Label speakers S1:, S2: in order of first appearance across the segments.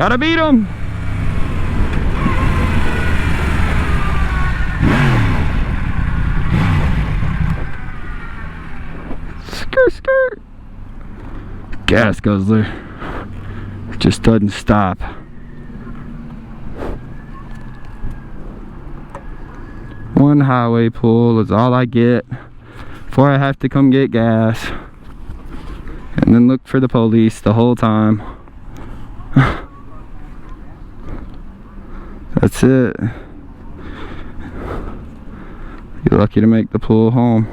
S1: Gotta beat him. Skirt, skirt. Gas guzzler. Just doesn't stop. One highway pull is all I get before I have to come get gas. And then look for the police the whole time. That's it. You're lucky to make the pull home.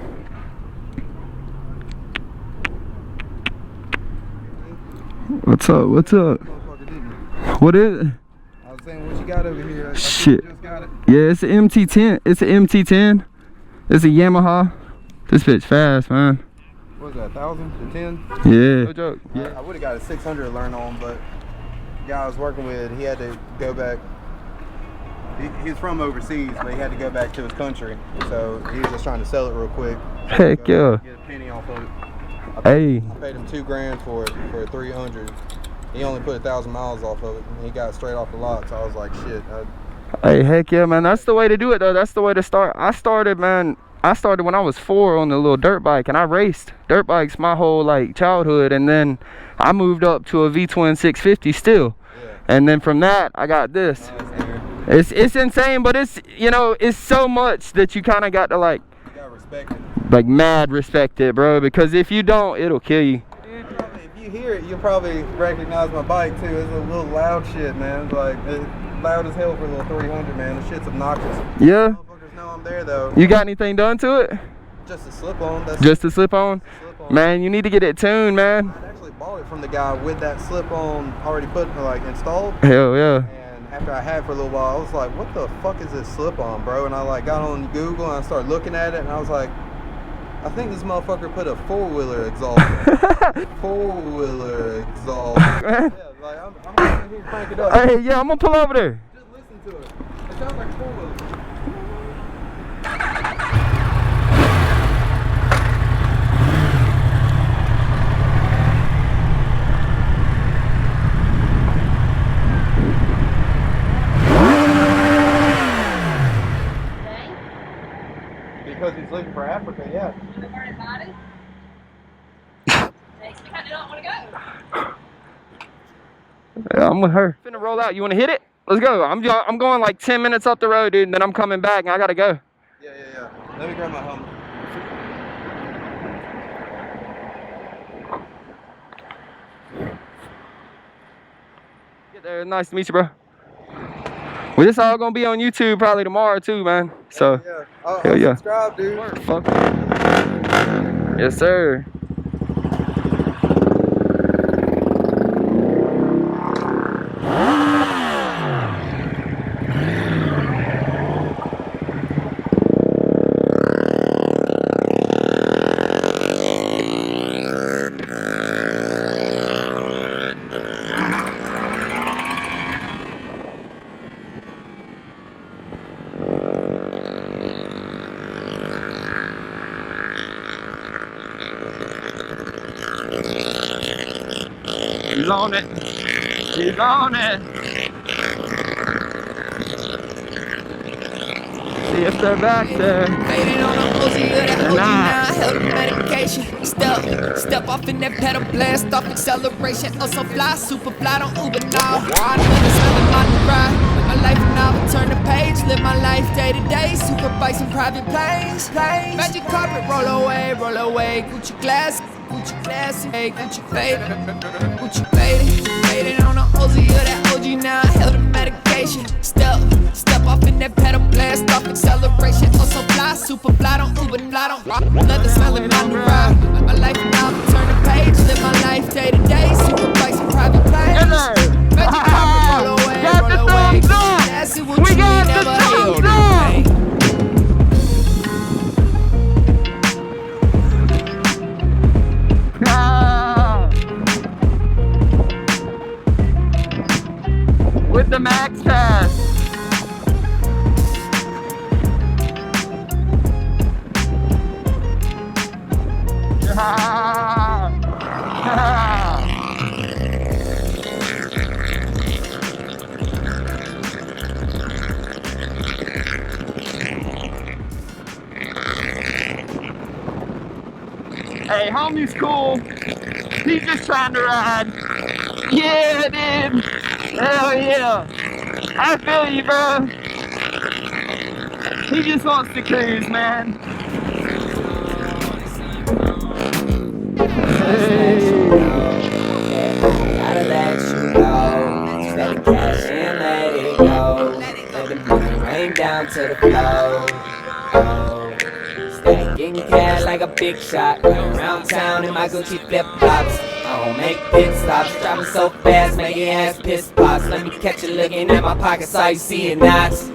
S1: What's up? What's up? What is it?
S2: I was saying, what you got over here?
S1: Shit.
S2: You just got it.
S1: Yeah, it's an MT10. It's an MT10. It's a Yamaha. This bitch fast, man.
S2: What was that, 1,000 to 10?
S1: Yeah.
S2: No joke. Yeah. I would have got a 600 to learn on, but the guy I was working with, he had to go back. He was from overseas, but he had to go back to his country. So he was just trying to sell it real quick.
S1: Heck yeah.
S2: Get a penny off of it.
S1: Hey.
S2: I paid him $2,000 for it, for 300. He only put 1,000 miles off of it, and he got straight off the lot. So I was like, shit.
S1: Hey, heck yeah, man. That's the way to do it, though. That's the way to start. I started when I was 4 on the little dirt bike, and I raced dirt bikes my whole like childhood, and then I moved up to a V-twin 650 still. Yeah. And then from that, I got this. It's insane, but it's, you know, it's so much that you kind of got to like,
S2: you gotta respect it.
S1: Like mad respect it, bro, because if you don't, it'll kill you.
S2: Dude, probably, if you hear it, you'll probably recognize my bike too. It's a little loud shit, man. It's like it's loud as hell for a little 300, man. The shit's obnoxious.
S1: Yeah.
S2: Motherfuckers know I'm there though.
S1: You got anything done to it?
S2: Just a slip on. That's
S1: just a slip on? Man, you need to get it tuned, man.
S2: I actually bought it from the guy with that slip on already put like installed.
S1: Hell yeah.
S2: And after I had it for a little while, I was like, what the fuck is this slip on, bro? And I like got on Google and I started looking at it, and I was like, I think this motherfucker put a four-wheeler exhaust. Four-wheeler exhaust. Yeah, like I'm gonna hear crank it up.
S1: Hey, yeah, I'm gonna pull over there.
S2: Just listen to it. It sounds like a four-wheeler. Because he's looking for Africa, yeah.
S1: Yeah, I'm with her. Finna roll out. You wanna hit it? Let's go. I'm going like 10 minutes up the road, dude, and then I'm coming back and I gotta go.
S2: Yeah. Let me grab my helmet.
S1: Get there. Nice to meet you, bro. Well, this all gonna be on YouTube probably tomorrow too, man. So,
S2: yeah. I'll
S1: yeah.
S2: Subscribe, dude.
S1: Fuck. Yes, sir. He's on it. He's on it. See if they're back there.
S3: Faded on a Uzi, they're not. Held the medication. Step off in that pedal, blast off acceleration. Also fly, super fly, don't Uber now. I know this other on the ride. Live my life and I will turn the page. Live my life day to day. Super bikes and private planes. Magic carpet, roll away. Gucci glass. Gucci classy, hey, Gucci faded, faded on a Uzi of that OG now. Held the medication, step off in that pedal, blast off acceleration. Also fly, super fly, don't Uber, don't nothing smelling on the ride. My life now, turn the page, live my life day to day. Super bikes and private planes. Magic carpet, roll away. Gucci classy, what you never held.
S1: With the MaxPass. Hey, homie's cool. He's just trying to ride. Yeah, dude. Hell yeah. I feel you, bro. He just wants to cruise, man.
S4: Gotta let you go. Let the cash in, let it go. Let the money rain down to the flow. Oh, steady getting cash like a big shot. Around town in my Gucci flip flops. I don't make pit stops, driving so fast, making ass piss pops. Let me catch you looking at my pockets, all you see it knots.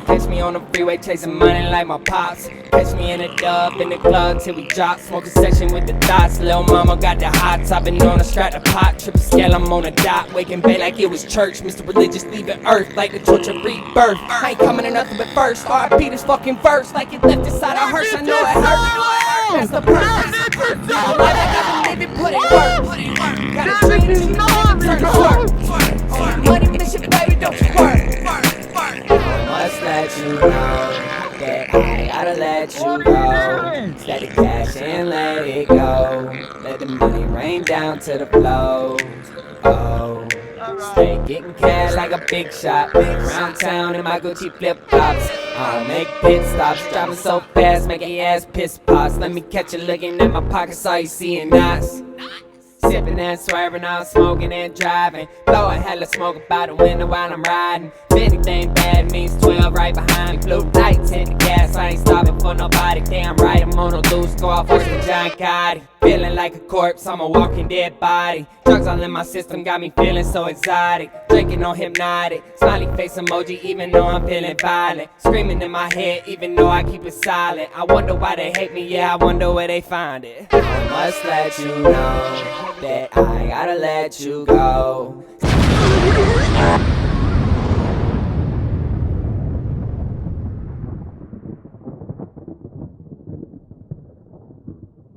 S4: Catch me on the freeway chasing money like my pops. Catch me in a dub in the club till we drop. Smoke a section with the thoughts. Lil' mama got the hots. I've been on a strap to pot. Triple scale, I'm on a dot. Waking bay like it was church. Mr. Religious leaving earth like the torch of rebirth. I ain't coming to nothing but first. R.I.P. this fucking verse like it left inside a hearse. I know it hurt. That's the purpose. All life I gotta live it, put it work. Got a dream to turn to work. Money mission, baby, don't you work. I must let you know that I gotta let you go. Steady cash and let it go. Let the money rain down to the flow. Oh, stay getting cash like a big shot. Around town in my Gucci flip flops. I don't make pit stops, driving so fast, making ass piss pops. Let me catch you looking at my pockets, all you see is knots. Sipping and swerving, I'm smoking and driving. Blowing hella smoke about the window while I'm riding. If anything bad means 12 right behind me. Blue lights hit the gas, I ain't stopping for nobody. Damn right, I'm on a loose, go off with John Gotti. Feeling like a corpse, I'm a walking dead body. Drugs all in my system got me feeling so exotic. Drinking on hypnotic, smiley face emoji even though I'm feeling violent. Screaming in my head even though I keep it silent. I wonder why they hate me, yeah, I wonder where they find it. I must let you know that I gotta let you go.